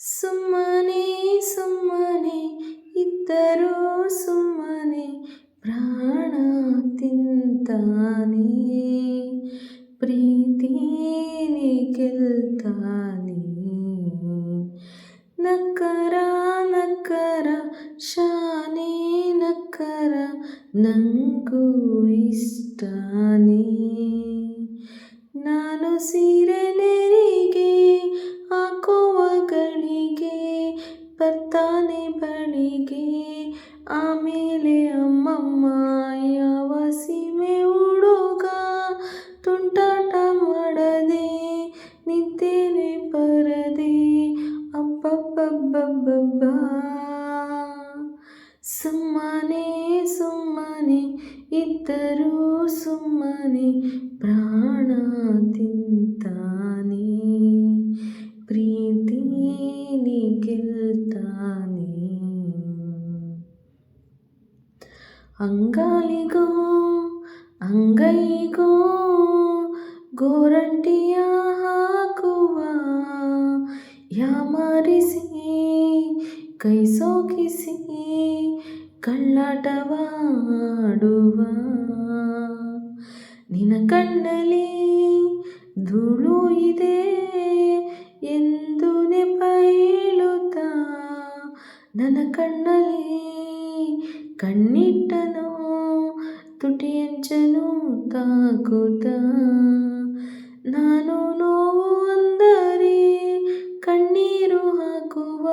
ಸುಮ್ಮನೆ ಸುಮ್ಮನೆ ಇದ್ದರೂ ಸುಮ್ಮನೆ ಪ್ರಾಣ ತಿಂತಾನೆ, ಪ್ರೀತಿನೇ ಗೆಲ್ತಾನೆ. ನಕ್ಕರ ನಕ್ಕರ ಶಾನೆ ನಕ್ಕರ ನಂಗೂ ಇಷ್ಟನೇ. ನಾನು ಸೀರೆ ನೆರಿಗೆ ಹಾಕುವಗಳಿಗೆ ಬರ್ತಾನೆ ಬಳಿಗೆ, ಆಮೇಲೆ ಅಮ್ಮಮ್ಮ ಯಾವ ಸೀಮೆ ಹುಡುಗ ತುಂಟಾಟ ಮಾಡದೆ ನಿಂತೇನೆ ಬರದೆ. ಅಬ್ಬಬ್ಬಬ್ಬಬ್ಬ ಸುಮ್ಮನೆ ಸುಮ್ಮನೆ ಇದ್ದರೂ ಸುಮ್ಮನೆ ಪ್ರಾಣ ತಿಂತಾನೆ, ಪ್ರೀತಿನೇ ಗೆಲ್ತಾನೆ. ಅಂಗಾಲಿಗೋ ಅಂಗೈಗೋ ಗೋರಂಟಿಯ ಹಾಕುವ, ಯಾಮಾರಿಸಿ ಕೈ ಸೋಕಿಸಿ ಕಳ್ಳಾಟವಾಡುವ. ನಿನ್ನ ಕಣ್ಣಲ್ಲಿ ಧೂಳು ಇದೆ ಎಂದು ನೆಪ ಹೇಳುತ್ತಾ, ನನ್ನ ಕಣ್ಣಲ್ಲಿ ಕಣ್ಣಿಟ್ಟನು ತುಟಿಯಂಚನು ತಾಕುತ್ತ. ನಾನು ನೋವು ಅಂದರೆ ಕಣ್ಣೀರು ಹಾಕುವ,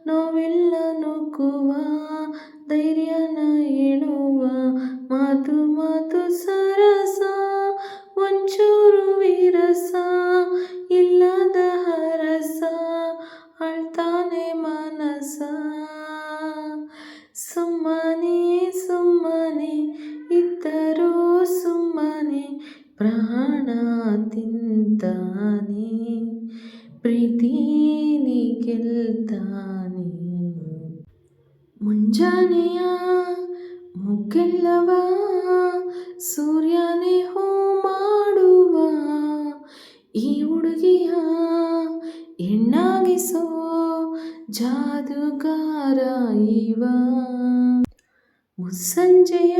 ನೋವೆಲ್ಲ ನುಗ್ಗುವ ಧೈರ್ಯನ ಹೇಳುವ, ಮಾತು ಮಾತು ಸರಸ ಒಂಚೂರು ವಿರಸ ಇಲ್ಲದ ಹರಸ ಅಳ್ತಾನೆ ಮನಸ. ಸುಮ್ಮನೆ ಸುಮ್ಮನೆ ಇದ್ದರೂ ಸುಮ್ಮನೆ ಪ್ರಾಣ ತಿಂತಾನೆ, ಪ್ರೀತಿನೇ ಗೆಲ್ತಾನೆ. ಮುಂಜಾನೆಯ ಮುಗ್ಗೆಲ್ಲವ ಸೂರ್ಯನೇ ಹೂ ಮಾಡುವ, ಈ ಹುಡುಗಿಯ ಹೆಣ್ಣಾಗಿಸೋ ಜಾದುಗಾರ ಇವ. ಮುಸ್ಸಂಜೆಯ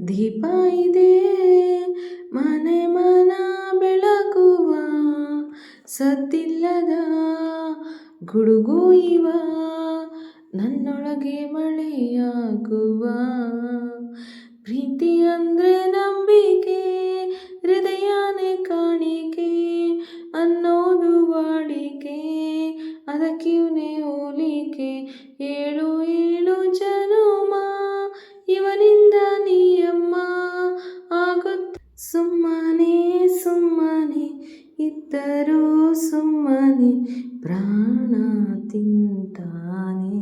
ದೀಪ ಇದೆ ಮನೆ ಮನ ಬೆಳಗುವ, ಸದ್ದಿಲ್ಲದ ಗುಡುಗು ಇವ ನನ್ನೊಳಗೆ ಮಳೆಯಾಗುವ. ಪ್ರೀತಿ ಅಂದ್ರೆ ನಂಬಿಕೆ, ಹೃದಯನೇ ಕಾಣಿಕೆ ಅನ್ನೋದು ವಾಡಿಕೆ, ಅದಕ್ಕಿವ್ನೇ ಹೋಲಿಕೆ. ಏಳು ಏಳು ಜನುಮ ಇವನಿಂದ ನೀಯಮ್ಮ ಆಗುತ್ತೆ. ಸುಮ್ಮನೆ ಸುಮ್ಮನೆ ಇದ್ದರೂ ಸುಮ್ಮನೆ ಪ್ರಾಣ ತಿಂತಾನೆ,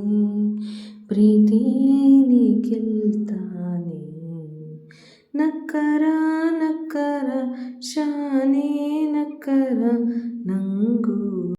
ಪ್ರೀತಿನೇ ಗೆಲ್ತಾನೆ. ನಕ್ಕರ ನಕ್ಕರ ಶಾನೆ ನಕ್ಕರ ನಂಗೂ